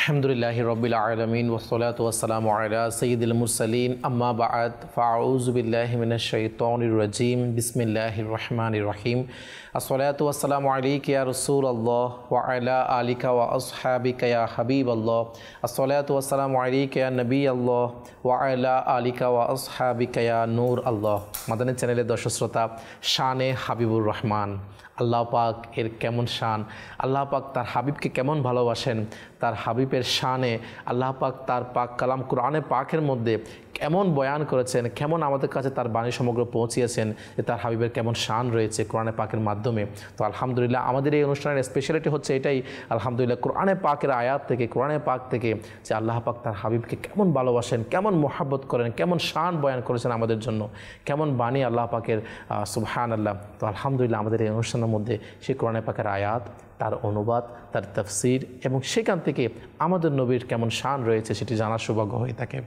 আলহামদুলিল্লাহি রাব্বিল আলামিন ওয়াসসালাতু ওয়াসসালামু আলা সাইয়্যিদিল মুরসালিন আম্মা বা'দ ফাআউযু বিল্লাহি মিনাশ শাইতানির রাজীম বিসমিল্লাহির রহমানির রহিম আসসালাতু ওয়াসসালামু আলাইকা ইয়া রাসূলুল্লাহ ওয়া আলা আলিকা ওয়া আসহাবিকা ইয়া হাবিবাল্লাহ আসসালাতু ওয়াসসালামু আলাইকা ইয়া নবিয়াল্লাহ ওয়া আলা আলিকা ওয়া আসহাবিকা ইয়া নূর আল্লাহ। মাদানী চ্যানেলের দর্শক শ্রোতা, শানে হাবিবুর রহমান, আল্লাহ পাক এর কেমন শান, আল্লাহ পাক তার হাবিবকে কেমন ভালোবাসেন, তার হাবিবের শানে আল্লাহ পাক তার পাক কালাম কোরআনে পাকের মধ্যে কেমন বয়ান করেছেন, কেমন আমাদের কাছে তার বাণী সমগ্র পৌঁছিয়েছেন, যে তার হাবিবের কেমন শান রয়েছে কোরআনে পাকের মাধ্যমে। তো আলহামদুলিল্লাহ আমাদের এই অনুষ্ঠানের স্পেশালিটি হচ্ছে এটাই, আলহামদুলিল্লাহ কোরআনে পাকের আয়াত থেকে, কোরআনে পাক থেকে যে আল্লাহ পাক তার হাবিবকে কেমন ভালোবাসেন, কেমন মোহাব্বত করেন, কেমন শান বয়ান করেছেন আমাদের জন্য, কেমন বাণী আল্লাহ পাকের, সুবহানাল্লাহ। তো আলহামদুলিল্লাহ আমাদের এই অনুষ্ঠানের মধ্যে সেই কোরআনে পাকের আয়াত, তার অনুবাদ, তার তাফসির এবং সেখান থেকে আমাদের নবীর কেমন শান রয়েছে সেটি জানার সৌভাগ্য হয়ে থাকে।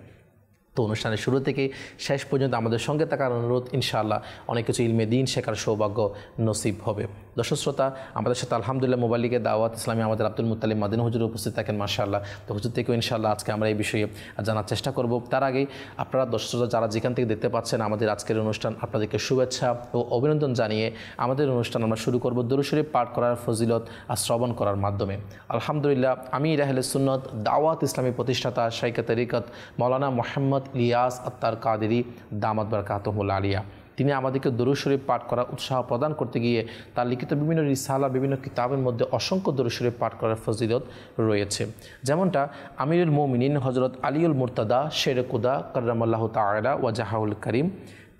তো অনুষ্ঠানের শুরু থেকে শেষ পর্যন্ত আমাদের সঙ্গে থাকার অনুরোধ, ইনশাআল্লাহ অনেক কিছু ইলমে দিন শেখার সৌভাগ্য নসিব হবে। দর্শক শ্রোতা, আমাদের সাথে আলহামদুলিল্লাহ মোবাইল লিগে দাওয়াত ইসলামী আমাদের আব্দুল মুত্তালিব মাদিনী হুজুর উপস্থিত থাকেন মাশাআল্লাহ। তো হুজুর থেকেও ইনশাআল্লাহ আজকে আমরা এই বিষয়ে জানার চেষ্টা করব। তার আগে আপনারা দর্শক শ্রোতা যারা যেখান থেকে দেখতে পাচ্ছেন আমাদের আজকের অনুষ্ঠান, আপনাদেরকে শুভেচ্ছা ও অভিনন্দন জানিয়ে আমাদের অনুষ্ঠান আমরা শুরু করব দরুদ শরীফ পাঠ করার ফজিলত আর শ্রবণ করার মাধ্যমে। আলহামদুলিল্লাহ আমির আহলে সুন্নাত দাওয়াত ইসলামী প্রতিষ্ঠাতা শাইখে তরিকত মাওলানা মুহাম্মদ ইলিয়াস আত্তার কাদেরী দামাত বারাকাতুহুল আলিয়া, তিনি আমাদেরকে দরুদ শরীফ পাঠ করা উৎসাহ প্রদান করতে গিয়ে তার লিখিত বিভিন্ন রিসালা, বিভিন্ন কিতাবের মধ্যে অসংখ্য দরুদ শরীফ পাঠ করার ফজিলত রয়েছে। যেমনটা আমিরুল মুমিনিন হযরত আলীউল মুর্তাদা শের কুদা কাররামাল্লাহু তাআলা ওয়াজহাহুল কারীম,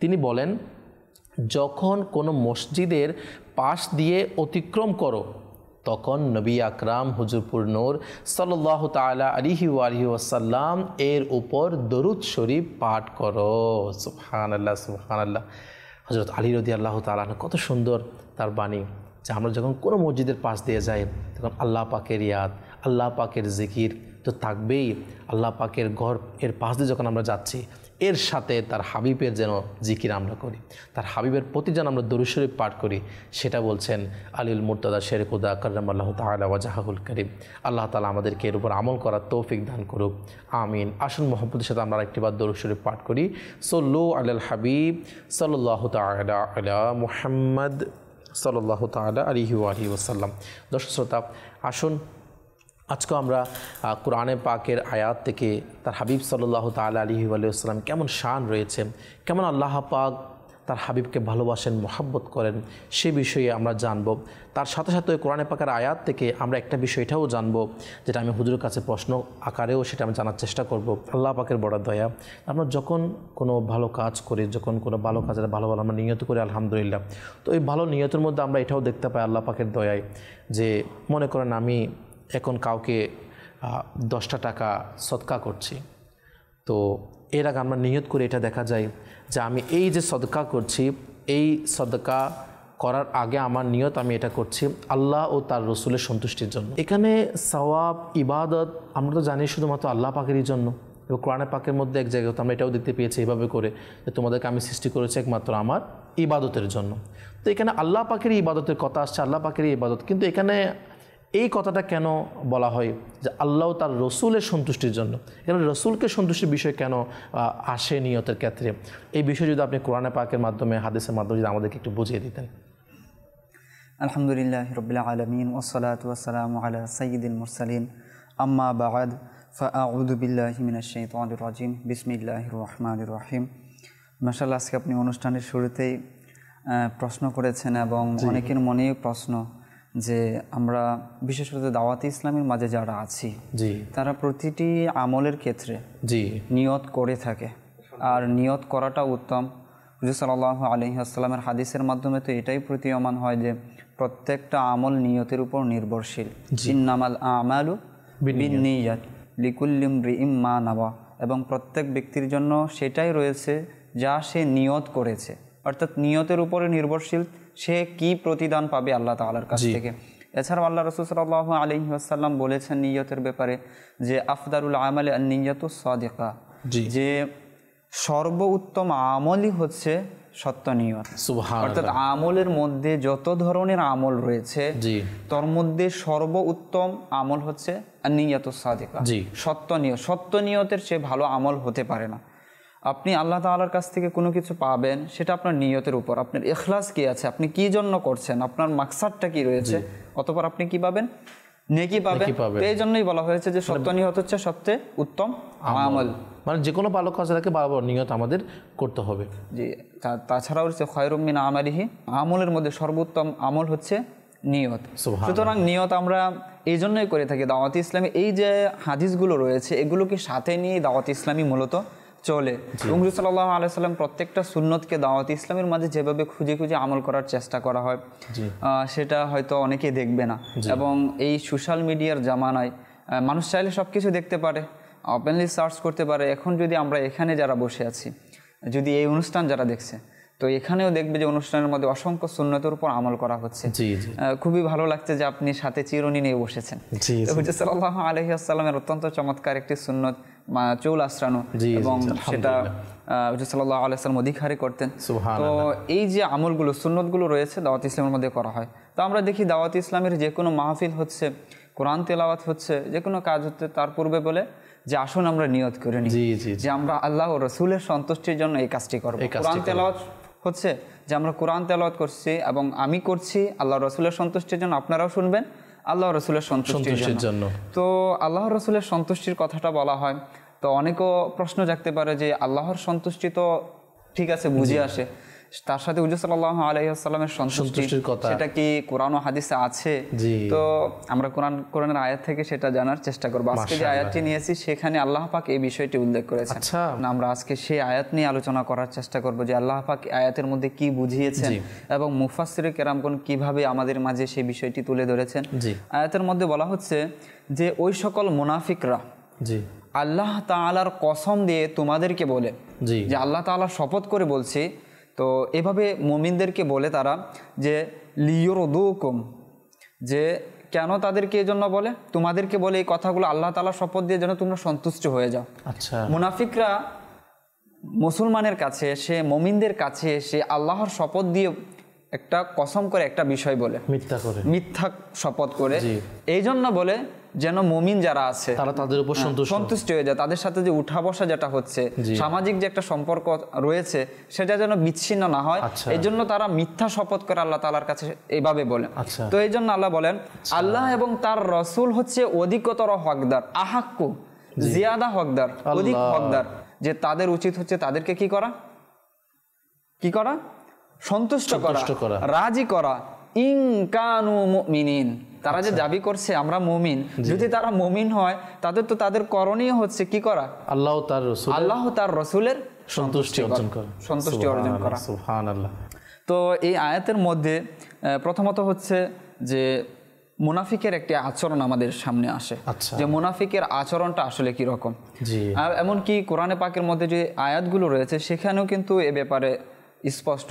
তিনি বলেন, যখন কোনো মসজিদের পাশ দিয়ে অতিক্রম করো তখন নবী আকরাম হুজুরপুর নূর সাল্লাল্লাহু তাআলা আলাইহি ওয়াসাল্লাম এর উপর দরুদ শরীফ পাঠ করো। সুবহানাল্লাহ সুবহানাল্লাহ। হযরত আলী রাদিয়াল্লাহু তাআলা কত সুন্দর তার বাণী, যে আমরা যখন কোনো মসজিদের পাশ দিয়ে যাই তখন আল্লাহ পাকের ইয়াদ, আল্লাহ পাকের জিকির তো থাকবেই। আল্লাহ পাকের ঘর এর পাশ দিয়ে যখন আমরা যাচ্ছি, এর সাথে তার হাবিবের যেন জিকির আমরা করি, তার হাবিবের প্রতি যেন আমরা দরুদ শরীফ পাঠ করি, সেটা বলছেন আলীউল মুর্তাদা শের কুদা কাররামাল্লাহু তাআলা ওয়াজহাহুল কারীম। আল্লাহ তাআলা আমাদেরকে এর উপর আমল করার তৌফিক দান করুক, আমিন। আসুন মুহাম্মদের সাথে আমরা একটিবার দরুদ শরীফ পাঠ করি। সাল্লু আলাল হাবিব সাল্লাল্লাহু তাআলা আলা মুহাম্মদ সাল্লাল্লাহু তাআলা আলাইহি ওয়াসাল্লাম। দর্শক শ্রোতা, আসুন আজকে আমরা কোরআনে পাকের আয়াত থেকে তার হাবিব সাল্লাল্লাহু তাআলা আলাইহি ওয়াসাল্লাম কেমন শান রয়েছে, কেমন আল্লাহ পাক তার হাবিবকে ভালোবাসেন, মোহাব্বত করেন, সে বিষয়ে আমরা জানব। তার সাথে সাথে কোরআনে পাকের আয়াত থেকে আমরা একটা বিষয় এটাও জানব, যেটা আমি হুজুরের কাছে প্রশ্ন আকারেও সেটা আমি জানার চেষ্টা করব। আল্লাহ পাকের বড় দয়া, আমরা যখন কোনো ভালো কাজ করি, যখন কোনো ভালো কাজের ভালো আমরা নিয়ত করি আলহামদুলিল্লাহ, তো এই ভালো নিয়তের মধ্যে আমরা এটাও দেখতে পাই আল্লাহ পাকের দয়ায়, যে মনে করেন আমি এখন কাউকে 10টা টাকা সদকা করছি, তো এর আগে আমরা নিয়ত করে এটা দেখা যায় যে আমি এই যে সদকা করছি, এই সদকা করার আগে আমার নিয়ত আমি এটা করছি আল্লাহ ও তার রসুলের সন্তুষ্টির জন্য। এখানে সওয়াব ইবাদত আমরা তো জানি শুধুমাত্র আল্লাহ পাকেরই জন্য, এবং কোরআনে পাকের মধ্যে এক জায়গায় তো আমরা এটাও দেখতে পেয়েছি এভাবে করে, যে তোমাদেরকে আমি সৃষ্টি করেছি একমাত্র আমার ইবাদতের জন্য। তো এখানে আল্লাহ পাকেরই ইবাদতের কথা আসছে, আল্লাহ পাকেরই ইবাদত, কিন্তু এখানে এই কথাটা কেন বলা হয় যে আল্লাহ তার রসুলের সন্তুষ্টির জন্য? এখানে রসুলকে সন্তুষ্টির বিষয় কেন আসে নিয়তের ক্ষেত্রে? এই বিষয় যদি আপনি কোরআনে পাকের মাধ্যমে, হাদিসের মাধ্যমে যদি আমাদেরকে একটু বুঝিয়ে দিতেন। আলহামদুলিল্লাহি রাব্বিল আলামিন ওয়াসসালাতু ওয়াসসালামু আলা সাইয়্যিদিল মুরসালিন আম্মা বা'দ ফাআউযু বিল্লাহি মিনাশ শাইতানির রাজিম বিসমিল্লাহির রহমানির রহিম। মাশাআল্লাহ, আজকে আপনি অনুষ্ঠানের শুরুতেই প্রশ্ন করেছেন এবং অনেকের মনেই প্রশ্ন যে আমরা বিশেষ করে দাওয়াতে ইসলামের মাঝে যারা আছি, তারা প্রতিটি আমলের ক্ষেত্রে নিয়ত করে থাকে, আর নিয়ত করাটা উত্তম। হুজুর সাল্লাল্লাহু আলাইহি ওয়াসাল্লামের হাদিসের মাধ্যমে তো এটাই প্রতীয়মান হয় যে প্রত্যেকটা আমল নিয়তের উপর নির্ভরশীল। ইন্নামাল আমালু বিন্নিয়াত লিকুল্লি ইমরিইম মা নাওয়া, এবং প্রত্যেক ব্যক্তির জন্য সেটাই রয়েছে যা সে নিয়ত করেছে, অর্থাৎ নিয়তের উপরে নির্ভরশীল সে কি প্রতিদান পাবে আল্লাহ তাআলার কাছ থেকে। এছাড়াও আল্লাহ রাসূল সাল্লাল্লাহু আলাইহি ওয়াসাল্লাম বলেছেন নিয়তের ব্যাপারে যে আফদালুল আমালি আন-নিয়াতুস সাদিকা, যে সর্বোত্তম আমলই হচ্ছে সত্য নিয়ত। সুবহানাল্লাহ। অর্থাৎ আমলের মধ্যে যত ধরনের আমল রয়েছে জি, তার মধ্যে সর্বোত্তম আমল হচ্ছে নিয়াতুস সাদিকা, জি, সত্য নিয়ত। সত্য নিয়তের চেয়ে ভালো আমল হতে পারে না। আপনি আল্লাহ তাআলার কাছ থেকে কোনো কিছু পাবেন, সেটা আপনার নিয়তের উপর, আপনার ইখলাস কি আছে, আপনি কি জন্য করছেন, আপনার মাকসাদটা কি রয়েছে, অতঃপর আপনি কি পাবেন, নেকি পাবেন। তো এই জন্যই বলা হয়েছে যে সত্য নিয়ত হচ্ছে সবচেয়ে উত্তম আমল। মানে যে কোনো ভালো কাজ থাকে বারবার নিয়ত আমাদের করতে হবে। জি, তাছাড়াও হচ্ছে খয়রুম মিন আমালিহি, আমলের মধ্যে সর্বোত্তম আমল হচ্ছে নিয়ত। সুতরাং নিয়ত আমরা এই জন্যই করে থাকি দাওয়াতে ইসলামী। এই যে হাদিসগুলো রয়েছে এগুলোকে সাথে নিয়ে দাওয়াতে ইসলামী মূলত চলে। এবং রাসূল সাল্লাল্লাহু আলাইহি ওয়াসাল্লাম প্রত্যেকটা সুন্নতকে দাওয়াতে ইসলামের মাঝে যেভাবে খুঁজে খুঁজে আমল করার চেষ্টা করা হয়, সেটা হয়তো অনেকেই দেখবে না। এবং এই সোশ্যাল মিডিয়ার জামানায় মানুষ চাইলে সব কিছু দেখতে পারে, ওপেনলি সার্চ করতে পারে। এখন যদি আমরা এখানে যারা বসে আছি, যদি এই অনুষ্ঠান যারা দেখছে, তো এখানেও দেখবে যে অনুষ্ঠানের মধ্যে অসংখ্য সুন্নতের উপর আমল করা হচ্ছে। খুবই ভালো লাগছে যে আপনি সাথে চিরুনি নিয়ে বসেছেন। হুজুর সাল্লাল্লাহু আলাইহি ওয়াসাল্লামের অত্যন্ত চমৎকার একটি সুন্নত চুল আশ্রানো, এবং সেটা হুজুর সাল্লাল্লাহু আলাইহি ওয়াসাল্লাম অধিকারী করতেন। তো এই যে আমলগুলো সুন্নতগুলো রয়েছে দাওয়াত ইসলামের মধ্যে করা হয়। তো আমরা দেখি দাওয়াত ইসলামের যে কোনো মাহফিল হচ্ছে, কোরআন তেলাওয়াত হচ্ছে, যে কোনো কাজ হচ্ছে, তার পূর্বে বলে যে আসুন আমরা নিয়ত করে নিই যে আমরা আল্লাহ ও রাসূলের সন্তুষ্টির জন্য এই কাজটি করব। কোরআন তেলাওয়াত হচ্ছে যে আমরা কোরআন তেলাওয়াত করছি এবং আমি করছি আল্লাহ রাসূলের সন্তুষ্টির জন্য, আপনারাও শুনবেন আল্লাহ রাসূলের সন্তুষ্টির জন্য। তো আল্লাহ রাসূলের সন্তুষ্টির কথাটা বলা হয়, তো অনেকেও প্রশ্ন জাগতে পারে যে আল্লাহর সন্তুষ্টি তো ঠিক আছে বুঝে আসে, তার সাথে হুজুর সাল্লাল্লাহু আলাইহি ওয়াসাল্লামের সন্তুষ্টির কথা, সেটা কি কোরআন ও হাদিসে আছে? তো আমরা কোরআনের আয়াত থেকে সেটা জানার চেষ্টা করব। আজকে যে আয়াতটি নিয়েছি সেখানে আল্লাহ পাক এই বিষয়টি উল্লেখ করেছেন। আমরা আজকে সেই আয়াত নিয়ে আলোচনা করার চেষ্টা করব যে আল্লাহ পাক আয়াতের মধ্যে কি বুঝিয়েছেন এবং মুফাসসিরে কেরামগণ কিভাবে আমাদের মাঝে সেই বিষয়টি তুলে ধরেছেন। আয়াতের মধ্যে বলা হচ্ছে যে ওই সকল মুনাফিকরা আল্লাহ তাআলার কসম দিয়ে তোমাদেরকে বলে, যে আল্লাহ তাআলা শপথ করে বলছে, তো এভাবে মুমিনদেরকে বলে তারা যে লিয়ুরদুকুম, যে কেন তাদেরকে এই জন্য বলে, তোমাদেরকে বলে এই কথাগুলো আল্লাহ তাআলা শপথ দিয়ে যেন তোমরা সন্তুষ্ট হয়ে যাও। মুনাফিকরা মুসলমানের কাছে এসে, মুমিনদের কাছে এসে আল্লাহর শপথ দিয়ে একটা কসম করে একটা বিষয় বলে, মিথ্যা শপথ করে, এই জন্য বলে যেন মুমিন যারা আছে তারা তাদের উপর সন্তুষ্ট হয়ে যায়, তাদের সাথে যে উঠা বসা যেটা হচ্ছে, সামাজিক যে একটা সম্পর্ক রয়েছে সেটা যেন বিচ্ছিন্ন না হয়, এই জন্য তারা মিথ্যা শপথ করে আল্লাহ তাআলার কাছে এইভাবে বলেন। তো এই জন্য আল্লাহ বলেন আল্লাহ এবং তার রাসূল হচ্ছে অধিকতর হকদার, আহাক্কু, জিয়াদা হকদার, অধিক হকদার, যে তাদের উচিত হচ্ছে তাদেরকে কি করা, সন্তুষ্ট করা, রাজি করা। ইন কানু মুমিনিন, তারা যে দাবি করছে আমরা মুমিন, যদি তারা মুমিন হয় তাদের তো তাদের করণীয় হচ্ছে কি করা, আল্লাহ তার রাসূলের সন্তুষ্টি অর্জন করা। সুবহানাল্লাহ। তো এই আয়াতের মধ্যে প্রথমত হচ্ছে যে মুনাফিকের একটি আচরণ আমাদের সামনে আসে, যে মুনাফিকের আচরণটা আসলে কি রকম। এমনকি কোরআনে পাকের মধ্যে যে আয়াতগুলো রয়েছে সেখানেও কিন্তু এ ব্যাপারে স্পষ্ট,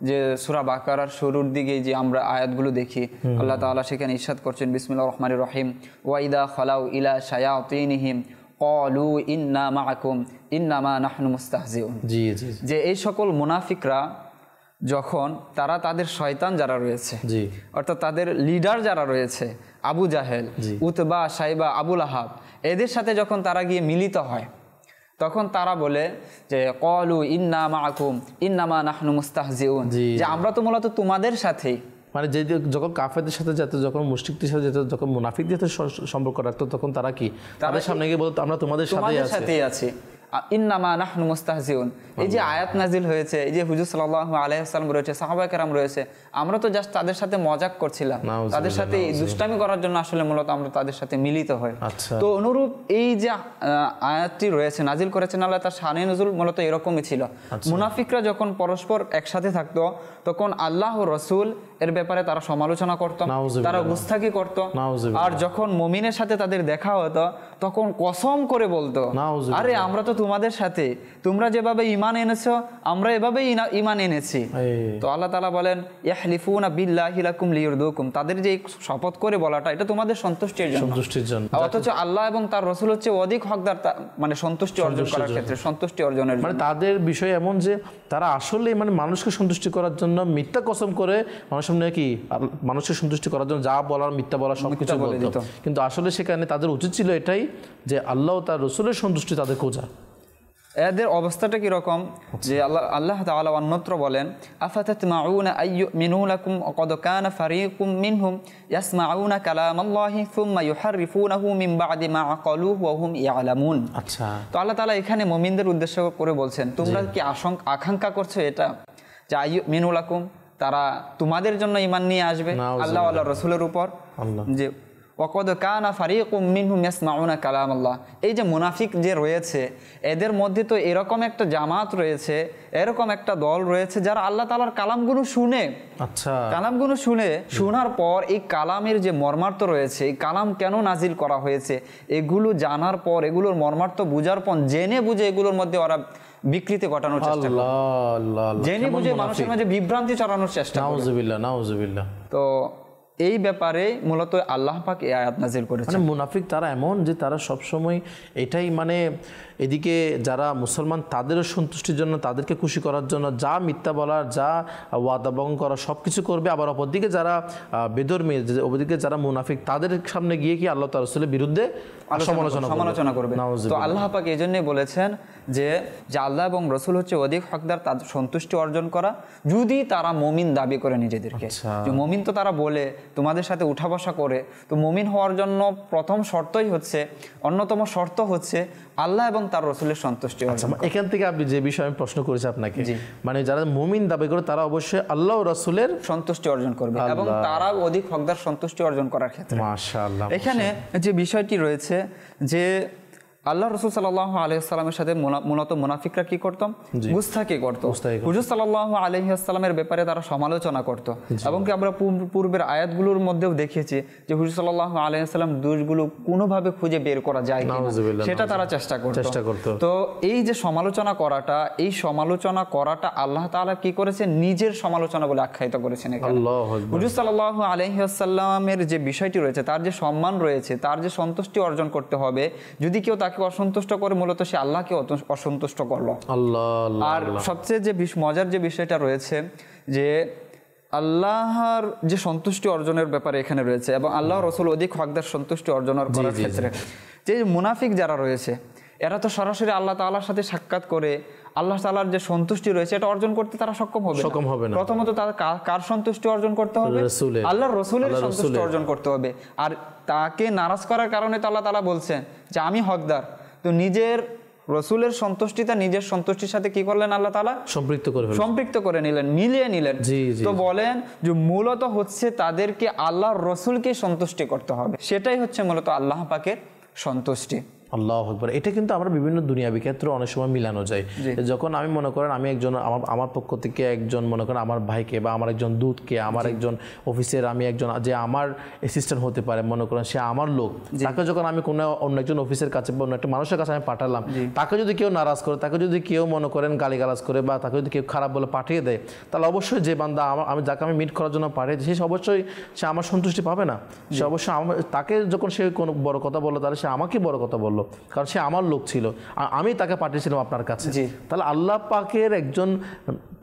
যে সূরা বাকারার শুরুর দিকে যে আমরা আয়াতগুলো দেখি, আল্লাহ তাআলা সেখানে ইরশাদ করছেন বিসমিল্লাহির রহমানির রহিম, ওয়া ইদা খালাউ ইলা শায়াতিনহিম ক্বালু ইন্না মাআকুম ইন্নামা নাহনু মুস্তাহজিউন। যে এই সকল মুনাফিকরা যখন তারা তাদের শয়তান যারা রয়েছে, অর্থাৎ তাদের লিডার যারা রয়েছে, আবু জাহেল, উতবা, সাইবা, আবু লাহাব, এদের সাথে যখন তারা গিয়ে মিলিত হয় তখন তারা বলে যে ক্বালু ইন্না মাআকুম ইন্নামা নাহনু মুস্তাহজিউন, যে আমরা তো মূলত তোমাদের সাথেই, মানে যে যখন কাফেরদের সাথে যেত, যখন মুশরিকদের সাথে যেত, যখন মুনাফিকদের সাথে সম্পর্ক রাখতো, তখন তারা কি তাদের সামনে গিয়ে বলতো আমরা তোমাদের সাথেই আছি। ইন্নামা নাহনু মুস্তাহজিউন, এই যে আয়াত নাজিল হয়েছে, এই যে হুজুর সাল্লাল্লাহু আলাইহি ওয়াসাল্লাম রয়েছে, সাহাবায়ে কেরাম রয়েছে, আমরা তো জাস্ট তাদের সাথে মজাক করছিলাম, তাদের সাথে দুষ্টামি করার জন্য আসলে মূলত আমরা তাদের সাথে মিলিত হই। তো অনুরূপ এই যে আয়াতটি রয়েছে নাজিল করেছেন আল্লাহ, তার শানে নুজুল মূলত এরকমই ছিল। মুনাফিকরা যখন পরস্পর একসাথে থাকতো তখন আল্লাহ ও রাসূল এর ব্যাপারে তারা সমালোচনা করত, তারা গুস্তাখি করত, আর যখন মুমিনের সাথে তাদের দেখা হতো তখন কসম করে বলতো, নাউজুবিল্লাহ। আরে আমরা তো তোমাদের সাথে, তোমরা যেভাবে ঈমান এনেছো আমরা এভাবেই ঈমান এনেছি। তো আল্লাহ তাআলা বলেন ইয়াহলিফুনা বিল্লাহি লাকুম লিয়ুরদুকুম, তাদের যে শপথ করে বলাটা এটা তোমাদের সন্তুষ্টির জন্য, অথচ আল্লাহ এবং তার রাসূল হচ্ছে অধিক হকদার মানে সন্তুষ্টি অর্জন করার ক্ষেত্রে, সন্তুষ্টি অর্জনের মানে তাদের বিষয় এমন যে তারা আসলে মানে মানুষকে সন্তুষ্টি করার জন্য মিথ্যা কসম করে মানুষের সামনে কি মানুষকে সন্তুষ্টি করার জন্য যা বলার মিথ্যা বলার সবকিছু বলতো, কিন্তু আসলে সেখানে তাদের উচিত ছিল এটাই যে আল্লাহ ও তার রাসূলের সন্তুষ্টি তাদের খোঁজা। এদের অবস্থাটা কিরকম যে আল্লাহ তাআলা অন্যত্র বলেন আফাতাতমাউনা আইয়ুমিনু লাকুম ওয়াকাদ কানা ফারীকুম মিনহুম ইয়াসমাউনা কালামাল্লাহি সুম্মা ইউহাররিফুনাহু মিন বা'দি মা আকালুহু ওয়া হুম ইয়ালামুন। আচ্ছা, তো আল্লাহ তাআলা এখানে মুমিনদের উদ্দেশ্য করে বলছেন, তোমরা কি আকাঙ্ক্ষা করছো এটা যে আইয়ুমিনু লাকুম, তারা তোমাদের জন্য ঈমান নিয়ে আসবে আল্লাহ ওয়া রাসূলের উপর, যে ওয়াকাদ কানা ফারীকুম মিনহুম ইয়াসমাউনা কালামাল্লাহ। এই যে মুনাফিক যে রয়েছে এদের মধ্যে তো এরকম একটা জামাত রয়েছে, এরকম একটা দল রয়েছে যারা আল্লাহ তাআলার কালামগুলো শুনে, কালামগুলো শোনার পর এই কালামের যে মর্মার্থ রয়েছে, এই কালাম কেন নাজিল করা হয়েছে এগুলো জানার পর, এগুলোর মর্মার্থ বুঝার পর জেনে বুঝে এগুলোর মধ্যে ওরা বিকৃতি ঘটানোর চেষ্টা করে, জেনে বুঝে মানুষের মাঝে বিভ্রান্তি ছড়ানোর চেষ্টা করে। তো এই ব্যাপারে মূলত আল্লাহ পাক এই আয়াত নাজিল করেছেন। মানে মুনাফিক তারা এমন যে তারা সবসময় এটাই মানে এদিকে যারা মুসলমান তাদেরও সন্তুষ্টির জন্য, তাদেরকে খুশি করার জন্য যা মিথ্যা বলার, যা ওয়াদা ভঙ্গ করা সব কিছু করবে, আবার অপরদিকে যারা বেধর্মী, ওদিকে যারা মুনাফিক তাদের সামনে গিয়ে কি আল্লাহ তাআলা রাসূলের বিরুদ্ধে সমালোচনা করবে। তো আল্লাহ পাক এই জন্যই বলেছেন যে আল্লাহ এবং রাসূল হচ্ছে অধিক হকদার তাদের সন্তুষ্টি অর্জন করা, যদি তারা মুমিন দাবি করে নিজেদেরকে। যে মুমিন তো তারা বলে তোমাদের সাথে উঠা বসা করে, তো মুমিন হওয়ার জন্য প্রথম শর্তই হচ্ছে, অন্যতম শর্ত হচ্ছে আল্লাহ এবং তার রাসূলের সন্তুষ্টি অর্জন। এখান থেকে আপনি যে বিষয় আমি প্রশ্ন করেছি আপনাকে, মানে যারা মুমিন দাবি করে তারা অবশ্যই আল্লাহ ও রাসূলের সন্তুষ্টি অর্জন করবে এবং তারা অধিক হকদার সন্তুষ্টি অর্জন করার ক্ষেত্রে। মাশাআল্লাহ। এখানে যে বিষয়টি রয়েছে যে আল্লাহ রাসূল সাল্লাল্লাহু আলাইহি ওয়াসাল্লামের সাথে মূলত মুনাফিকরা কি করত? গুস্তাখি করত। হুজুর সাল্লাল্লাহু আলাইহি ওয়াসাল্লামের ব্যাপারে তারা সমালোচনা করত, এবং কি আমরা পূর্বের আয়াতগুলোর মধ্যেও দেখেছি যে হুজুর সাল্লাল্লাহু আলাইহি ওয়াসাল্লাম দোষগুলো কোনোভাবে খুঁজে বের করা যায় কিনা সেটা তারা চেষ্টা করত। তো এই যে সমালোচনা করাটা, এই সমালোচনা করাটা আল্লাহ তাআলা কি করেছে? নিজের সমালোচনা বলে আখ্যায়িত করেছেন। হুজুর সাল্লাল্লাহু আলাইহি ওয়াসাল্লামের যে বিষয়টি রয়েছে, তার যে সম্মান রয়েছে, তার যে সন্তুষ্টি অর্জন করতে হবে, যদি কেউ তাকে অসন্তুষ্ট করে মূলত সে আল্লাহকে অসন্তুষ্ট করলো। আর সবচেয়ে যে মজার যে বিষয়টা রয়েছে যে আল্লাহর যে সন্তুষ্টি অর্জনের ব্যাপারে এখানে রয়েছে, এবং আল্লাহ রাসূল অধিক হকদার সন্তুষ্টি অর্জনের করার ক্ষেত্রে যে মুনাফিক যারা রয়েছে এরা তো সরাসরি আল্লাহ তাআলার সাথে সাক্ষাৎ করে আল্লাহ তাআলার যে সন্তুষ্টি রয়েছে এটা অর্জন করতে তারা সক্ষম হবে না। প্রথমত তারা কার সন্তুষ্টি অর্জন করতে হবে? আল্লাহর রাসূলের সন্তুষ্টি অর্জন করতে হবে। আর তাকে নারাজ করার কারণে তো আল্লাহ তাআলা বলছেন যে আমি হকদার। তো নিজের রাসূলের সন্তুষ্টিটা নিজের সন্তুষ্টির সাথে কি করলেন? আল্লাহ তাআলা সম্পৃক্ত করে নিলেন, মিলিয়ে নিলেন। তো বলেন যে মূলত হচ্ছে তাদেরকে আল্লাহর রাসূলকে সন্তুষ্টি করতে হবে, সেটাই হচ্ছে মূলত আল্লাহ পাকের সন্তুষ্টি। আল্লাহু আকবার। এটা কিন্তু আমরা বিভিন্ন দুনিয়াবি ক্ষেত্রে অনেক সময় মিলানো যায়। যখন আমি মনে করেন আমি একজন আমার পক্ষ থেকে একজন মনে করেন আমার ভাইকে বা আমার একজন দূতকে, আমার একজন অফিসের আমি একজন যে আমার অ্যাসিস্ট্যান্ট হতে পারে, মনে করেন সে আমার লোক, তাকে যখন আমি কোনো অন্য একজন অফিসের কাছে বা অন্য একটা মানুষের কাছে আমি পাঠালাম, তাকে যদি কেউ নারাজ করে, তাকে যদি কেউ মনে করেন গালিগালাজ করে বা তাকে যদি কেউ খারাপ বলে পাঠিয়ে দেয়, তাহলে অবশ্যই যে বান্দা আমি যাকে আমি মিট করার জন্য পাঠিয়ে সে অবশ্যই সে আমার সন্তুষ্টি পাবে না। সে অবশ্যই তাকে যখন সে কোনো বড় কথা বললো তাহলে সে আমাকে বড় কথা বললো, কারণ সে আমার লোক ছিল, আমি তাকে পাঠিয়েছিলাম আপনার কাছে। তাহলে আল্লাহ পাকের একজন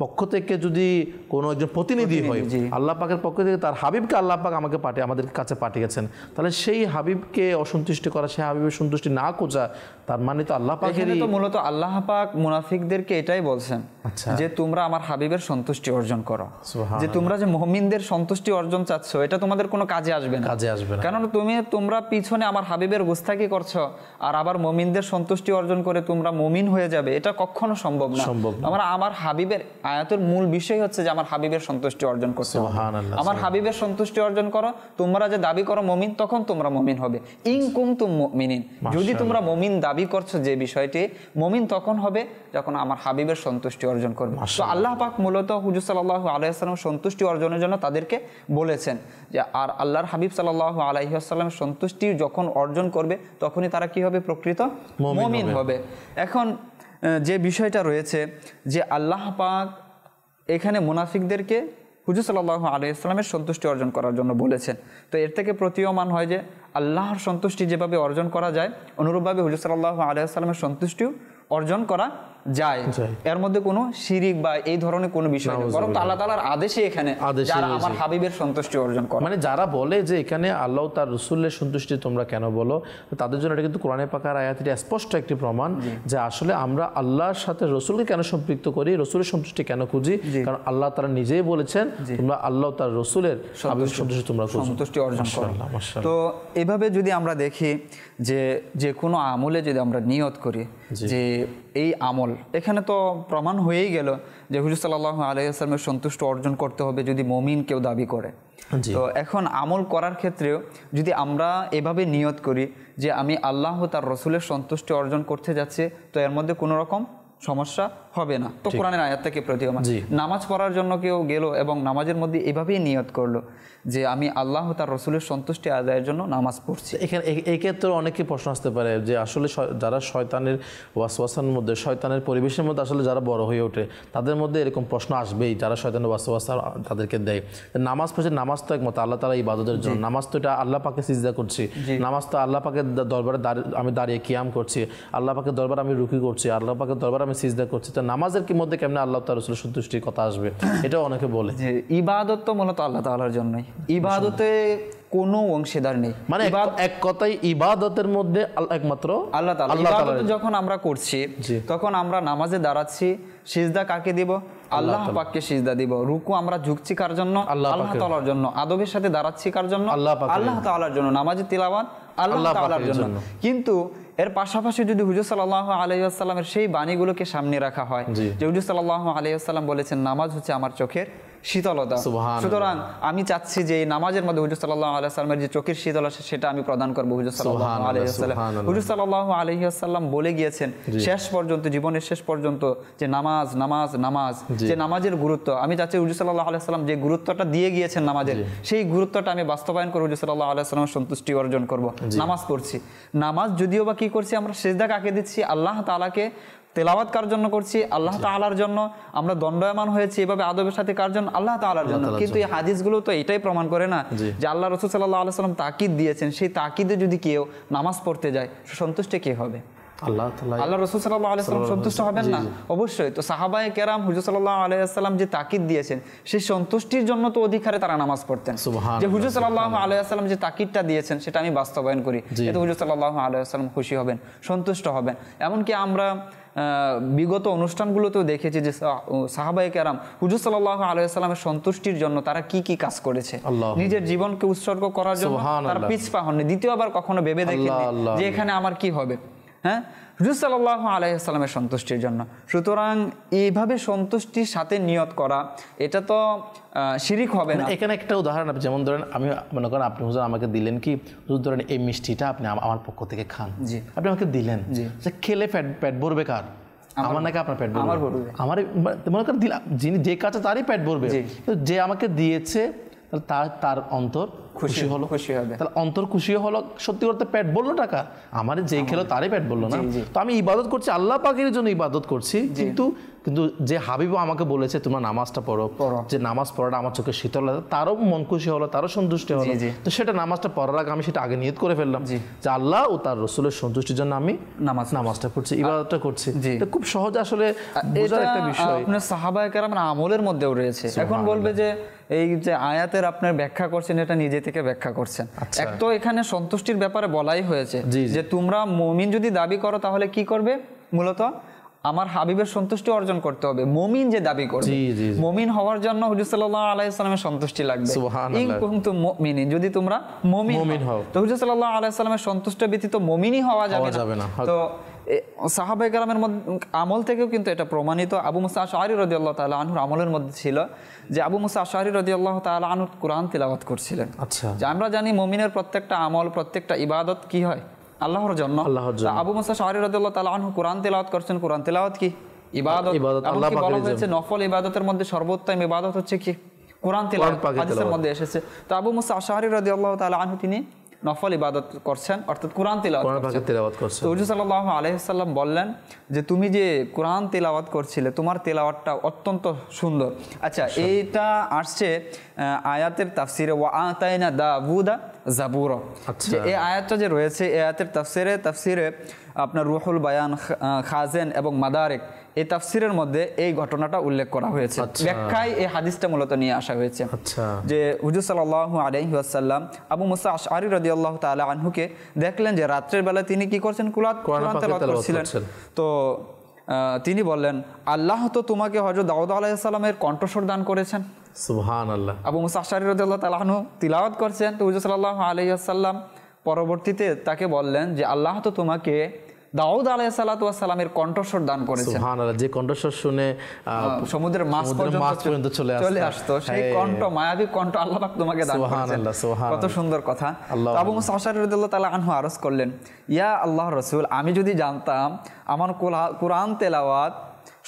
পক্ষ থেকে যদি কোনো একজন প্রতিনিধি হয়, আল্লাহ পাকের পক্ষ থেকে তার হাবিবকে আল্লাহ পাক আমাদের কাছে পাঠিয়েছেন, তাহলে সেই হাবিবকে অসন্তুষ্ট করা, সেই হাবিবের সন্তুষ্টি না খোঁজা, তার মানে তো আল্লাহ পাকের তো মূলত আল্লাহ পাক মুনাফিকদেরকে এটাই বলছেন যে তোমরা আমার হাবিবের সন্তুষ্টি অর্জন করো, যে তোমরা যে মুমিনদের সন্তুষ্টি অর্জন চাচ্ছ এটা তোমাদের কোনো কাজে আসবে না। কারণ তোমরা পিছনে আমার হাবিবের গুস্তাখি করছো আর আবার মুমিনদের সন্তুষ্টি অর্জন করে তোমরা মুমিন হয়ে যাবে, এটা কখনো সম্ভব না। আমার হাবিবের আয়াতের মূল বিষয় হচ্ছে যে আমার হাবিবের সন্তুষ্টি অর্জন করতে হবে। আমার হাবিবের সন্তুষ্টি অর্জন করো, তোমরা যে দাবি করো মুমিন, তখন তোমরা মুমিন হবে। ইন কুনতুম মুমিনিন, যদি তোমরা মুমিন দাবি করছো যে বিষয়টি, মুমিন তখন হবে যখন আমার হাবিবের সন্তুষ্টি অর্জন করবে। তো আল্লাহ পাক মূলত হুজুর সাল্লাল্লাহু আলাইহি ওয়াসাল্লাম সন্তুষ্টি অর্জনের জন্য তাদেরকে বলেছেন যে আর আল্লাহর হাবিব সাল্লাল্লাহু আলাইহি ওয়াসাল্লামের সন্তুষ্টি যখন অর্জন করবে তখনই তারা কি হবে? প্রকৃত মুমিন হবে। এখন যে বিষয়টা রয়েছে যে আল্লাহ পাক এখানে মুনাফিকদেরকে হুজুর সাল্লাল্লাহু আলাইহি ওয়াসাল্লামের সন্তুষ্টি অর্জন করার জন্য বলেছেন। তো এর থেকে প্রতীয়মান হয় যে আল্লাহর সন্তুষ্টি যেভাবে অর্জন করা যায় অনুরূপভাবে হুজুর সাল্লাল্লাহু আলাইহি ওয়াসাল্লামের সন্তুষ্টিও অর্জন করা যায়। এর মধ্যে কোনো শিরিক বা এই ধরনের কোনো বিষয় নেই, বরং আল্লাহ তাআলার আদেশে এখানে যারা আমার হাবিবের সন্তুষ্টি অর্জন করে, মানে যারা বলে যে এখানে আল্লাহ তার রাসূলের সন্তুষ্টি তোমরা কেন বলো, তাদের জন্য এটা কিন্তু কোরআনে পাকের আয়াতটি স্পষ্ট একটি প্রমাণ যে আসলে আমরা আল্লাহর সাথে রাসূলকে কেন সম্পৃক্ত করি, রাসূলের সন্তুষ্টি কেন খুঁজি, কারণ আল্লাহ তাআলা নিজেই বলেছেন তোমরা আল্লাহ তার রাসূলের সন্তুষ্টি তোমরা সন্তুষ্টি অর্জন করো। তো এভাবে যদি আমরা দেখি যে কোনো আমলে যদি আমরা নিয়ত করি যে এই আমল, এখানে তো প্রমাণ হয়েই গেল যে হুজুর সাল্লাল্লাহু আলাইহি ওয়াসাল্লামের সন্তুষ্ট অর্জন করতে হবে যদি মুমিন কেউ দাবি করে। তো এখন আমল করার ক্ষেত্রেও যদি আমরা এভাবে নিয়ত করি যে আমি আল্লাহ তার রাসূলের সন্তুষ্টি অর্জন করতে যাচ্ছি, তো এর মধ্যে কোনো রকম সমস্যা হবে না। তো কোরআনের আয়াত থেকে প্রতীয়মান নামাজ পড়ার জন্য কেউ গেল এবং নামাজের মধ্যে এভাবেই নিয়ত করলো যে আমি আল্লাহ তার রাসূলের সন্তুষ্টি আদায়ের জন্য নামাজ পড়ছি। এখানে এই ক্ষেত্রে অনেকে প্রশ্ন আসতে পারে যে আসলে যারা শয়তানের ওয়াসওয়াসার মধ্যে, শয়তানের পরিবেশের মধ্যে আসলে যারা বড় হয়ে ওঠে তাদের মধ্যে এরকম প্রশ্ন আসবেই, যারা শয়তানের ওয়াসওয়াসা তাদেরকে দেয়। নামাজ পড়ছে, নামাজ তো একমাত্র আল্লাহ তাআলার ইবাদতের জন্য, নামাজ তো এটা আল্লাহ পাকে সিজদা করছি, নামাজ তো আল্লাহ পাকের দরবারে আমি দাঁড়িয়ে কিয়াম করছি, আল্লাহ পাকের দরবারে আমি রুকু করছি, আল্লাহ পাকের দরবারে আমি সিজদা করছি। তো নামাজের কি মধ্যে কেমনে আল্লাহ তাআলার রাসূলের সন্তুষ্টির কথা আসবে, এটাও অনেকে বলে। যে ইবাদত তো মূলত আল্লাহ তাআলার জন্যই, ইবাদতে কোনো অংশীদার নেই, মানে এক কথাই ইবাদতের মধ্যে একমাত্র আল্লাহ তাআলা। ইবাদত যখন আমরা করছি তখন আমরা নামাজে দাঁড়াচ্ছি, সিজদা কাকে দিব? আল্লাহ পাককে সিজদা দিব। রুকু আমরা ঝুঁকছি কার জন্য? আল্লাহ তাআলার জন্য। আদবের সাথে দাঁড়াচ্ছি কার জন্য? আল্লাহ তাআলার জন্য। নামাজে তিলাওয়াত আল্লাহ তাআলার জন্য। কিন্তু এর পাশাপাশি যদি হুজুর সাল্লাল্লাহু আলাইহি ওয়াসাল্লামের সেই বাণীগুলোকে সামনে রাখা হয় যে হুজুর সাল্লাল্লাহু আলাইহি ওয়াসাল্লাম বলেছেন নামাজ হচ্ছে আমার চোখের শীতলতা, সুতরাং আমি চাচ্ছি যে এই নামাজের মধ্যে হুজুর সাল্লাল্লাহু আলাইহি ওয়াসাল্লামের যে চোখের শীতলতা সেটা আমি প্রদান করব হুজুর সাল্লাল্লাহু আলাইহি ওয়াসাল্লাম। হুজুর সাল্লাল্লাহু আলাইহি ওয়াসাল্লাম বলে গিয়েছেন শেষ পর্যন্ত, জীবনের শেষ পর্যন্ত যে নামাজ নামাজ নামাজ, যে নামাজের গুরুত্ব আমি চাচ্ছি হুজুর সাল্লাল্লাহু আলাইহি ওয়াসাল্লাম যে গুরুত্বটা দিয়ে গিয়েছেন নামাজের, সেই গুরুত্বটা আমি বাস্তবায়ন করে হুজুর সাল্লাল্লাহু আলাইহি ওয়াসাল্লামের সন্তুষ্টি অর্জন করব। নামাজ পড়ছি, নামাজ যদিও বা কি করছি আমরা, সিজদা কাকে দিচ্ছি? আল্লাহ তাআলাকে। তেলাওয়াত কার জন্য করছি? আল্লাহ তাআলার জন্য। আমরা দণ্ডায়মান হয়েছি এভাবে আদবের সাথে কার জন্য? আল্লাহ তাআলার জন্য। কিন্তু এই হাদিসগুলো তো এটাই প্রমাণ করে না যে আল্লাহ রাসূল সাল্লাল্লাহু আলাইহি ওয়াসাল্লাম তাকিদ দিয়েছেন, সেই তাকিদে যদি কেউ নামাজ পড়তে যায় সন্তুষ্ট কে হবে? আল্লাহ রাসূল সাল্লাল্লাহু আলাইহি ওয়াসাল্লাম সন্তুষ্ট হবেন না? অবশ্যই। তো সাহাবায়ে কেরাম হুজুর সাল্লাল্লাহু আলাইহি ওয়াসাল্লাম যে তাকিদ দিয়েছেন সেই সন্তুষ্টির জন্য তো অধিকারে তারা নামাজ পড়তেন, যে হুজুর সাল্লাল্লাহু আলাইহি ওয়াসাল্লাম যে তাকিদটা দিয়েছেন সেটা আমি বাস্তবায়ন করি, এতে হুজুর সাল্লাল্লাহু আলাইহি ওয়াসাল্লাম খুশি হবেন, সন্তুষ্ট হবেন। এমনকি আমরা বিগত অনুষ্ঠানগুলোতেও দেখেছি যে সাহাবায়ে কেরাম হুজুর সাল্লাল্লাহু আলাইহি ওয়াসাল্লামের সন্তুষ্টির জন্য তারা কি কি কাজ করেছে, নিজের জীবনকে উৎসর্গ করার জন্য তারা পিছপা হননি, দ্বিতীয়বার কখনো ভেবে দেখেননি যে এখানে আমার কি হবে। হ্যাঁ, হুজুর সাল্লাল্লাহু আলাইহি ওয়াসাল্লামের সন্তুষ্টির জন্য। সুতরাং এইভাবে সন্তুষ্টির সাথে নিয়ত করা এটা তো শিরিক হবে না। এখানে একটা উদাহরণ, যেমন ধরেন আমি মনে করেন আপনি হুজুর আমাকে দিলেন কি, হুজুর ধরেন এই মিষ্টিটা আপনি আমার পক্ষ থেকে খান, আপনি আমাকে দিলেন, খেলে পেট ভরবে কার? আমার নাকি আপনার পেট ভরবে? আমার মনে করেন যিনি যে কাজটা তারই পেট ভরবে, যে আমাকে দিয়েছে তার অন্তর খুশি হলো, খুশি হবে। তাহলে অন্তর খুশি হলো, সত্যি করতে পেট বললো টাকা, আমার যেই খেলো তারই পেট বললো না। তো আমি ইবাদত করছি, আল্লাহ পাকের জন্য ইবাদত করছি, কিন্তু যে হাবিবও আমাকে বলেছে তোমরা নামাজটা পড়ো, যে নামাজ পড়াটা আমার চোখে শীতল, তারও মন খুশি হলো, তারও সন্তুষ্টি হলো। তো সেটা নামাজটা পড়ার আগে আমি সেটা আগে নিয়ত করে ফেললাম যে আল্লাহ ও তার রাসূলের সন্তুষ্টির জন্য আমি নামাজটা করছি, ইবাদতটা করছি। এটা খুব সহজ আসলে বোঝার একটা বিষয়। আপনার সাহাবায়ে কেরামের আমলের মধ্যেও রয়েছে। এখন বলবে যে এই যে আয়াতের আপনার ব্যাখ্যা করছেন এটা নিজে থেকে ব্যাখ্যা করছেন। এক তো এখানে সন্তুষ্টির ব্যাপারে বলাই হয়েছে যে তোমরা মুমিন যদি দাবি করো তাহলে কি করবে? মূলত আমার হাবিবের সন্তুষ্টি অর্জন করতে হবে। মুমিন যে দাবি করবে, মুমিন হওয়ার জন্য হুজুর সাল্লাল্লাহু আলাইহি ওয়াসাল্লামের সন্তুষ্টি লাগবে। ইন কুনতুম মুমিনিন, যদি তোমরা মুমিন হও, তো হুজুর সাল্লাল্লাহু আলাইহি ওয়াসাল্লামের সন্তুষ্টি ব্যতীত মুমিনই হওয়া যাবে না। তো সাহাবায়ে কেরামের আমল থেকেও কিন্তু এটা প্রমাণিত। আবু মুসা আশআরী রাদিয়াল্লাহু তাআলা আনহুর আমলের মধ্যে ছিল যে আবু মুসা আশআরী রাদিয়াল্লাহু তাআলা আনহু কুরআন তিলাওয়াত করছিলেন। আচ্ছা, যে আমরা জানি মুমিনের প্রত্যেকটা আমল, প্রত্যেকটা ইবাদত কি হয়? আল্লাহর জন্য। আবু মুসা আশআরী রাদিয়াল্লাহু তাআলা আনহু কুরআন তিলাওয়াত করছেন। কুরআন তিলাওয়াত কি? ইবাদত। এমনকি বলা হয়েছে নফল ইবাদতের মধ্যে সর্বোত্তম ইবাদত হচ্ছে কি? কোরআন তিলাওয়াত, হাদিসের মধ্যে এসেছে। তো আবু মুসা আশআরী রাদিয়াল্লাহু তাআলা আনহু তিনি নফল ইবাদত করছেন, অর্থাৎ কোরআন তিলাওয়াত করছেন। তো হুজুর সাল্লাল্লাহু আলাইহি ওয়াসাল্লাম বললেন যে তুমি যে কোরআন তিলাওয়াত করছিলে, তোমার তিলাওয়াতটা অত্যন্ত সুন্দর। আচ্ছা, এইটা আসছে আয়াতের তাফসিরে ওয়া আতাইনা দাউদা জাবুরা। যে এই আয়াতটা যে রয়েছে, এই আয়াতের তাফসিরে আপনার রুহুল বায়ান, খাজেন এবং মাদারিক, এই তাফসিরের মধ্যে এই ঘটনাটা উল্লেখ করা হয়েছে। ব্যাখ্যায় এই হাদিসটা মূলত নিয়ে আসা হয়েছে যে হুজুর সাল্লাল্লাহু আলাইহি ওয়াসাল্লাম আবু মুসা আশআরী রাদিয়াল্লাহু তাআলা আনহুকে দেখলেন যে রাত্রের বেলা তিনি কি করছেন? কোরআন তেলাওয়াত করছিলেন। তো তিনি বললেন, আল্লাহ তো তোমাকে হযরত দাউদ আলাইহিস সালামের কণ্ঠস্বর দান করেছেন। সুবহানাল্লাহ। আবু মুসা আশআরী রাদিয়াল্লাহু তাআলা আনহু তিলাওয়াত করছেন। তো হুজুর সাল্লাল্লাহু আলাইহি ওয়াসাল্লাম পরবর্তীতে তাকে বললেন যে আল্লাহ তো তোমাকে দাউদ আলাইহিস সালাতু ওয়াস সালামের কণ্ঠস্বর দান করেছেন। সুবহানাল্লাহ। যে কণ্ঠস্বর শুনে সমুদ্রের মাছ পর্যন্ত চলে আসতো, সেই কণ্ঠ, মায়াবী কণ্ঠ আল্লাহ পাক তোমাকে দান করেছেন। কত সুন্দর কথা। আবু মুসা আশআরী রাদিয়াল্লাহু তাআলা আনহু আরজ করলেন, ইয়া আল্লাহর রাসূল, আমি যদি জানতাম আমার কোরআন তেলাওয়াত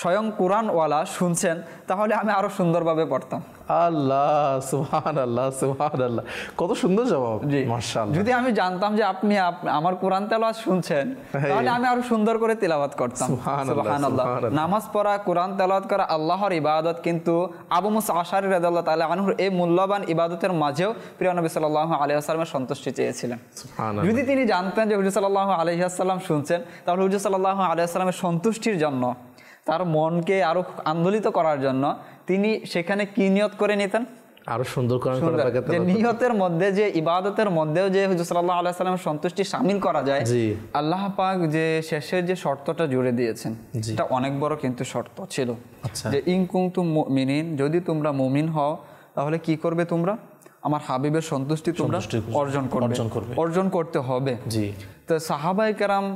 স্বয়ং কোরআনওয়ালা শুনছেন, তাহলে আমি আরো সুন্দরভাবে পড়তাম। আল্লাহ, সুবহানাল্লাহ, সুবহানাল্লাহ, কত সুন্দর জবাব। মাশাআল্লাহ। যদি আমি জানতাম যে আপনি আমার কোরআন তেলাওয়াত শুনছেন, তাহলে আমি আরো সুন্দর করে তেলাওয়াত করতাম। সুবহানাল্লাহ। নামাজ পড়া, কোরআন তেলাওয়াত করা আল্লাহর ইবাদত, কিন্তু আবু মুসা আশআরী রাদিয়াল্লাহু তাআলা আনহুর এই মূল্যবান ইবাদতের মাঝেও প্রিয় নবী সাল্লাল্লাহু আলাইহি ওয়াসাল্লামের সন্তুষ্টি চেয়েছিলেন। যদি তিনি জানতেন যে হুজুর সাল্লাল্লাহু আলাইহি ওয়াসাল্লাম শুনছেন, তাহলে হুজুর সাল্লাল্লাহু আলাইহি ওয়াসাল্লামের সন্তুষ্টির জন্য, তার মনকে আরো আন্দোলিত করার জন্য তিনি সেখানে কি নিয়ত করে নিতেন? আরো সুন্দর করে যে নিয়তের মধ্যে, যে ইবাদতের মধ্যেও যে হুজুর সাল্লাল্লাহু আলাইহি ওয়াসাল্লামের সন্তুষ্টি শামিল করা যায়। আল্লাহ পাক যে শেষের যে শর্তটা জুড়ে দিয়েছেন, এটা অনেক বড় কিন্তু শর্ত ছিল যে ইন কুনতুম মুমিনিন, যদি তোমরা মুমিন হও তাহলে কি করবে? তোমরা আমার হাবিবের সন্তুষ্টি তোমরা অর্জন করতে হবে। তো সাহাবায়ে কেরাম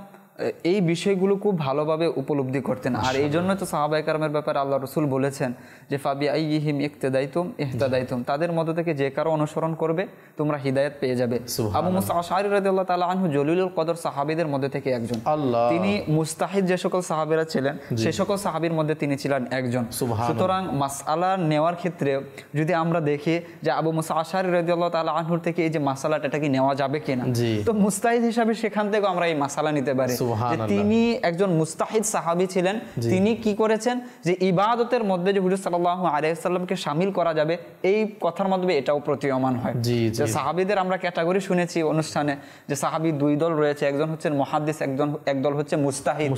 এই বিষয়গুলো খুব ভালোভাবে উপলব্ধি করতেন। আর এই জন্য তো সাহাবায়ে কেরামের ব্যাপারে আল্লাহ রাসূল বলেছেন যে ফাবি আইহিম ইক্তাদাইতুম ইহতাদাইতুম, তাদের মধ্য থেকে যে কারো অনুসরণ করবে তোমরা হিদায়াত পেয়ে যাবে। আবু মুসা আশআরী রাদিয়াল্লাহু তাআলা আনহু জলিলুল কদর সাহাবীদের মধ্যে থেকে একজন। তিনি মুস্তাহিদ যে সকল সাহাবীরা ছিলেন, সেই সকল সাহাবীর মধ্যে তিনি ছিলেন একজন। সুতরাং মাসআলা নেওয়ার ক্ষেত্রে যদি আমরা দেখি যে আবু মুসা আশআরী রাদিয়াল্লাহু তাআলা আনহুর থেকে এই যে মাসআলাটা, এটা কি নেওয়া যাবে কিনা, তো মুস্তাহিদ হিসাবে সেখান থেকে আমরা এই মাসআলা নিতে পারি। তিনি একজন মুস্তাহিদ সাহাবী ছিলেন। তিনি কি করেছেন যে ইবাদতের মধ্যে যে হুজুর সাল্লাল্লাহু আলাইহি ওয়াসাল্লামকে শামিল করা যাবে, এই কথার মধ্যে এটাও প্রতীয়মান হয়। যে সাহাবীদের আমরা ক্যাটাগরি শুনেছি অনুষ্ঠানে, যে সাহাবী দুই দল রয়েছে, একজন হচ্ছেন মুহাদ্দিস, একদল হচ্ছে মুস্তাহিদ।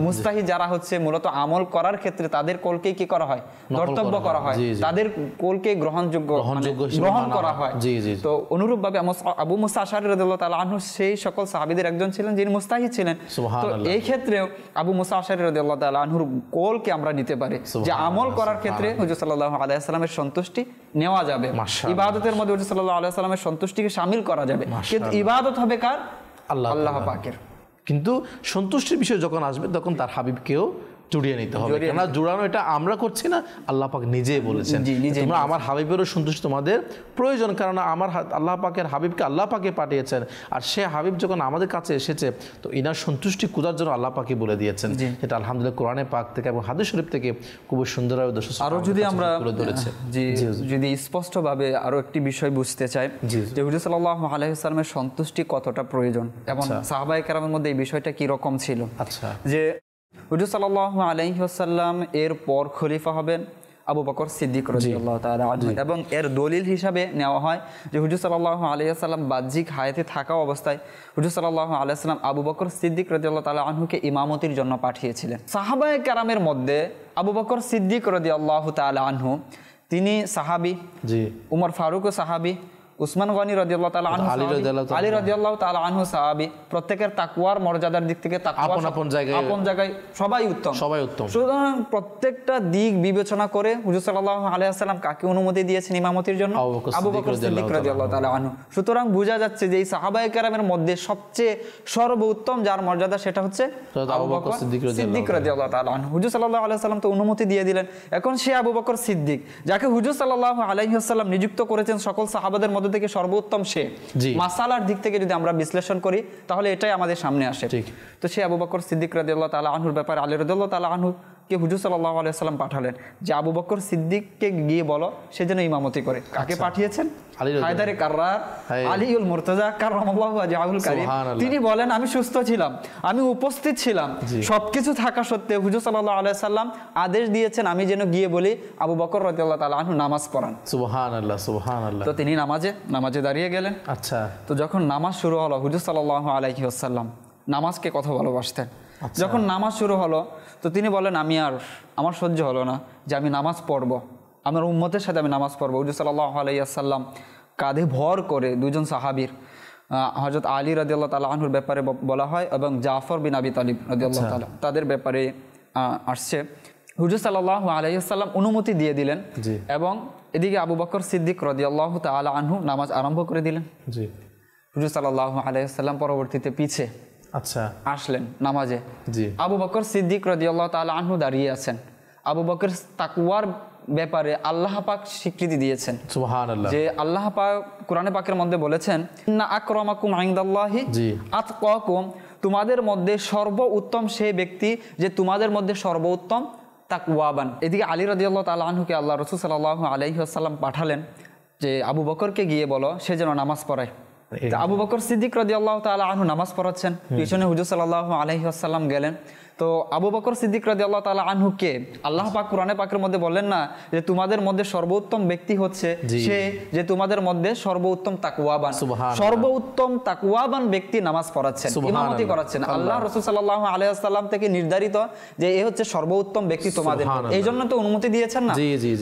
মুস্তাহিদ যারা হচ্ছে মূলত আমল করার ক্ষেত্রে তাদের কোলকে কি করা হয়? কর্তব্য করা হয়, তাদের কোলকে গ্রহণ করা হয়। তো অনুরূপভাবে আবু মুসা আশআরী রাদিয়াল্লাহু তাআলা আনহু সেই সকল সাহাবীদের একজন ছিলেন যিনি মুস্তাহিদ ছিলেন। তো এই ক্ষেত্রেও আবু মুসা আশআরী রাদিয়াল্লাহু তাআলা আনহুর কোলকে আমরা নিতে পারি যে আমল করার ক্ষেত্রে হুজুর সাল্লাল্লাহু আলাইহি ওয়াসাল্লামের সন্তুষ্টি নেওয়া যাবে, ইবাদতের মধ্যে হুজুর সাল্লাল্লাহু আলাইহি ওয়াসাল্লামের সন্তুষ্টিকে শামিল করা যাবে, কিন্তু ইবাদত হবে কার? আল্লাহ পাকের। কিন্তু সন্তুষ্টির বিষয় যখন আসবে তখন তার হাবিবকেও জড়িয়ে নিতে হবে, কেননা জোড়ানো এটা আমরা করছি না, আল্লাহ পাক নিজেই বলেছেন তোমরা আমার হাবিবেরও সন্তুষ্টি তোমাদের প্রয়োজন, কারণ আমার আল্লাহ পাকের হাবিবকে আল্লাহ পাকে পাঠিয়েছেন, আর সে হাবিব যখন আমাদের কাছে এসেছে তো ইনার সন্তুষ্টি খোঁজার জন্য আল্লাহ পাকে বলে দিয়েছেন। এটা আলহামদুলিল্লাহ কোরআনে পাক থেকে এবং হাদিস শরীফ থেকে খুব সুন্দরভাবে আরো যদি আমরা যদি স্পষ্টভাবে আরো একটি বিষয় বুঝতে চাই যে হুজুর সাল্লাল্লাহু আলাইহি ওয়াসাল্লামের সন্তুষ্টি কতটা প্রয়োজন এবং সাহাবায়ে কেরামের মধ্যে এই বিষয়টা কি রকম ছিল। যে হুজুর সাল্লাল্লাহু আলাইহি ওয়াসাল্লাম এর পর খলিফা হবেন আবু বকর সিদ্দিক রাদিয়াল্লাহু তাআলা আনহু, এবং এর দলিল হিসাবে নেওয়া হয় যে হুজুর সাল্লাল্লাহু আলাইহি ওয়াসাল্লাম বাহ্যিক হায়াতে থাকা অবস্থায় হুজুর সাল্লাল্লাহু আলাইহি ওয়াসাল্লাম আবু বকর সিদ্দিক রাদিয়াল্লাহু তাআলা আনহুকে ইমামতির জন্য পাঠিয়েছিলেন। সাহাবায়ে কেরামের মধ্যে আবু বকর সিদ্দিক রাদিয়াল্লাহু তাআলা আনহু তিনি সাহাবী, উমর ফারুকও সাহাবী, উসমান গনি রাদিয়াল্লাহু তাআলা আনহু, আলী রাদিয়াল্লাহু তাআলা আনহু সাহাবী। প্রত্যেকের তাকওয়ার মর্যাদার দিক থেকে আপন জায়গায় সবাই উত্তম। সুতরাং প্রত্যেকটা দিক বিবেচনা করে হুজুর সাল্লাল্লাহু আলাইহি ওয়াসাল্লাম কাকে অনুমতি দিয়েছেন ইমামতির জন্য? আবু বকর সিদ্দিক রাদিয়াল্লাহু তাআলা আনহু। সুতরাং বোঝা যাচ্ছে যে এই সাহাবায়ে কেরামের মধ্যে সবচেয়ে সর্বোত্তম যার মর্যাদা সেটা হচ্ছে আবু বকর সিদ্দিক রাদিয়াল্লাহু তাআলা আনহু। হুজুর সাল্লাল্লাহু আলাইহি ওয়াসাল্লাম তো অনুমতি দিয়ে দিলেন, এখন সে আবু বকর সিদ্দিক যাকে হুজুর সাল্লাল্লাহু আলাইহি ওয়াসাল্লাম নিযুক্ত করেছেন সকল সাহাবাদের মধ্যে থেকে সর্বোত্তম, সে মাসালার দিক থেকে যদি আমরা বিশ্লেষণ করি তাহলে এটাই আমাদের সামনে আসে। তো সে আবু বকর সিদ্দিক রাদিয়াল্লাহু তাআলা আনহুর ব্যাপারে আলী রাদিয়াল্লাহু তাআলা আনহু কে হুজুর সাল্লাল্লাহু আলাইহি ওয়াসাল্লাম পাঠালেন যে আবু বকর সিদ্দিককে গিয়ে বলো সে যেন ইমামতি করে। কাকে পাঠিয়েছেন? হায়দারে কাররার আলীউল মুর্তজা কাররামাল্লাহু ওয়াজহাহুল কারীম। তিনি বলেন আমি সুস্থ ছিলাম, আমি উপস্থিত ছিলাম, সবকিছু থাকা সত্ত্বেও হুজুর সাল্লাল্লাহু আলাইহি ওয়াসাল্লাম আদেশ দিয়েছেন আমি যেন গিয়ে বলি আবু বকর রাদিয়াল্লাহু তাআলা আনহু নামাজ পড়ান। সুবহানাল্লাহ সুবহানাল্লাহ। তো তিনি নামাজে দাঁড়িয়ে গেলেন। আচ্ছা। তো যখন নামাজ শুরু হলো, হুজুর সাল্লাল্লাহু আলাইহি ওয়াসাল্লাম নামাজকে কত ভালোবাসতেন। যখন নামাজ শুরু হলো তো তিনি বলেন আমার সহ্য হলো না যে আমি নামাজ পড়বো, আমার উম্মতের সাথে আমি নামাজ পড়বো। হুজুর সাল্লাল্লাহু আলাইহি ওয়াসাল্লাম কাঁধে ভর করে দুজন সাহাবীর, হযরত আলী রাদিয়াল্লাহু তাআলা আনহুর ব্যাপারে বলা হয় এবং জাফর বিন আবি তালিব রাদিয়াল্লাহু তাআলা তাদের ব্যাপারে আসছে। হুজুর সাল্লাল্লাহু আলাইহি ওয়াসাল্লাম অনুমতি দিয়ে দিলেন এবং এদিকে আবু বকর সিদ্দিক রাদিয়াল্লাহু তাআলা আনহু নামাজ আরম্ভ করে দিলেন। হুজুর সাল্লাল্লাহু আলাইহি ওয়াসাল্লাম পরবর্তীতে পিছে আসলেন নামাজে। আবু বকর সিদ্দিক রাদিয়াল্লাহু তাআলা আনহু দাঁড়িয়ে আছেন। আবু বকর তাকওয়ার ব্যাপারে আল্লাহ পাক স্বীকৃতি দিয়েছেন। সুবহানাল্লাহ। যে আল্লাহ পাক কোরআনে পাকের মধ্যে বলেছেন ইন্না আকরামাকুম ইনদাল্লাহি আতকাকুম, তোমাদের মধ্যে সর্বোত্তম সেই ব্যক্তি যে তোমাদের মধ্যে সর্বোত্তম তাকওয়াবান। এদিকে আলী রাদিয়াল্লাহু তাআলা আনহুকে আল্লাহ রাসূল সাল্লাল্লাহু আলাইহি ওয়াসাল্লাম পাঠালেন যে আবু বকরকে গিয়ে বলো সে যেন নামাজ পড়ায়। আবু বকর সিদ্দিক রাদিয়াল্লাহু তাআলা আনহু নামাজ পড়াচ্ছেন, পিছনে হুজুর সাল্লাল্লাহু আলাইহি ওয়াসাল্লাম গেলেন। তো আবু বকর সিদ্দিক রাদিয়াল্লাহু তাআলা আনহুকে আল্লাহ পাক কোরআনে পাকের মধ্যে বললেন না যে তোমাদের মধ্যে সর্বোত্তম ব্যক্তি হচ্ছে সে যে তোমাদের মধ্যে সর্বোত্তম তাকওয়াবান। সর্বোত্তম তাকওয়াবান ব্যক্তি নামাজ পড়াচ্ছেন, ইমামতি করাচ্ছেন। আল্লাহ রাসূল সাল্লাল্লাহু আলাইহি ওয়াসাল্লাম থেকে নির্ধারিত যে এ হচ্ছে সর্বোত্তম ব্যক্তি তোমাদের, এই জন্য তো অনুমতি দিয়েছেন না।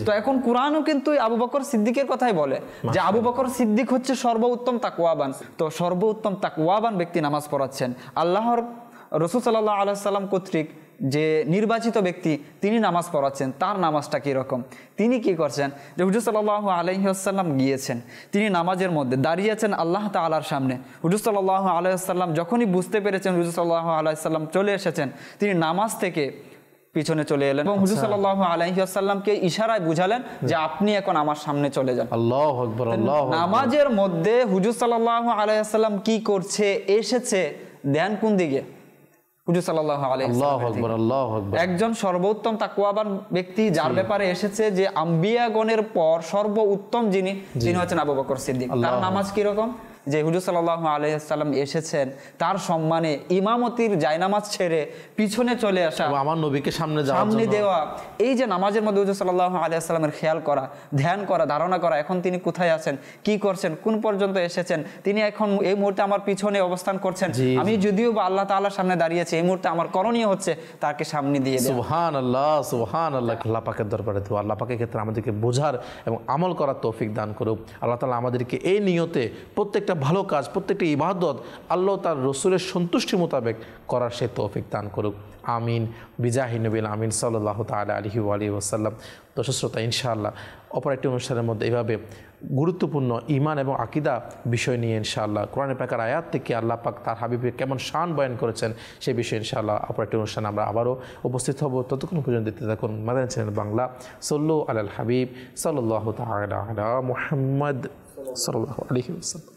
তো এখন কোরআনও কিন্তু আবু বকর সিদ্দিকের কথাই বলে যে আবু বকর সিদ্দিক হচ্ছে সর্বোত্তম তাকওয়াবান। তো সর্বোত্তম তাকওয়াবান ব্যক্তি নামাজ পড়াচ্ছেন। আল্লাহর রাসূল সাল্লাল্লাহু আলাইহি ওয়াসাল্লাম কর্তৃক যে নির্বাচিত ব্যক্তি তিনি নামাজ পড়াচ্ছেন, তার নামাজটা কীরকম, তিনি কি করছেন যে হুজুর সাল্লাল্লাহু আলাইহি ওয়াসাল্লাম গিয়েছেন, তিনি নামাজের মধ্যে দাঁড়িয়েছেন আল্লাহ তাআলার সামনে। হুজুর সাল্লাল্লাহু আলাইহি ওয়াসাল্লাম যখনই বুঝতে পেরেছেন হুজুর সাল্লাল্লাহু আলাইহি ওয়াসাল্লাম চলে এসেছেন, তিনি নামাজ থেকে পিছনে চলে এলেন এবং হুজুর সাল্লাল্লাহু আলাইহি ওয়াসাল্লামকে ইশারায় বুঝালেন যে আপনি এখন আমার সামনে চলে যান। আল্লাহু আকবার। নামাজের মধ্যে হুজুর সাল্লাল্লাহু আলাইহি ওয়াসাল্লাম কি করছে এসেছে ধ্যান কোন দিকে? হুজুর সাল্লাল্লাহু আলাইহি ওয়াসাল্লাম একজন সর্বোত্তম তাকওয়াবান ব্যক্তি যার ব্যাপারে এসেছে যে আম্বিয়াগণের পর সর্বোত্তম যিনি হচ্ছেন আবু বকর সিদ্দিক। তার নামাজ কি রকম? যে হুজুর সাল্লাল্লাহু আলাইহি ওয়াসাল্লাম এসেছেন তার সম্মানে ইমামতির জায়নামাজ ছেড়ে পিছনে চলে আসা, আমার নবীকে সামনে দেওয়া, এই যে নামাজের মধ্যে হুজুর সাল্লাল্লাহু আলাইহি ওয়াসাল্লামের খেয়াল করা, ধ্যান করা, ধারণা করা এখন তিনি কোথায় আছেন, কি করছেন, কোন পর্যন্ত এসেছেন, তিনি এখন এই মুহূর্তে আমার পিছনে অবস্থান করছেন, আমি যদিও বা আল্লাহ তাআলার সামনে দাঁড়িয়েছি, এই মুহূর্তে আমার করণীয় হচ্ছে তাকে সামনে দিয়ে দেওয়া। সুবহানাল্লাহ সুবহানাল্লাহ। আল্লাহ পাকের দরবারে দোয়া, আল্লাহ পাকের ক্ষেত্রে আমাদেরকে বোঝার এবং আমল করার তৌফিক দান করুক। আল্লাহ তাআলা আমাদেরকে এই নিয়তে প্রত্যেকটা ভালো কাজ, প্রত্যেকটা ইবাদত আল্লাহ তার রসুলের সন্তুষ্টি মোতাবেক করার সে তৌফিক দান করুক। আমিন বিজাহি নবিল আমিন সাল্লাল্লাহু তাআলা আলাইহি ওয়া আলিহি ওয়াসাল্লাম। দর্শক শ্রোতা, ইনশাআল্লাহ অপর একটি অনুষ্ঠানের মধ্যে এভাবে গুরুত্বপূর্ণ ঈমান এবং আকীদা বিষয় নিয়ে ইনশাআল্লাহ কোরআনে পাকের আয়াত থেকে আল্লাহ পাক তার হাবিবের কেমন শান বয়ান করেছেন সেই বিষয়ে ইনশাআল্লাহ অপর একটি অনুষ্ঠানে আমরা আবারও উপস্থিত হব। ততক্ষণ পর্যন্ত দেখতে থাকুন মাদানী চ্যানেল বাংলা। সাল্লু আলাল হাবিব সাল্লাল্লাহু তাআলা আলা মুহাম্মদ সাল্লাল্লাহু আলাইহি ওয়াসাল্লাম।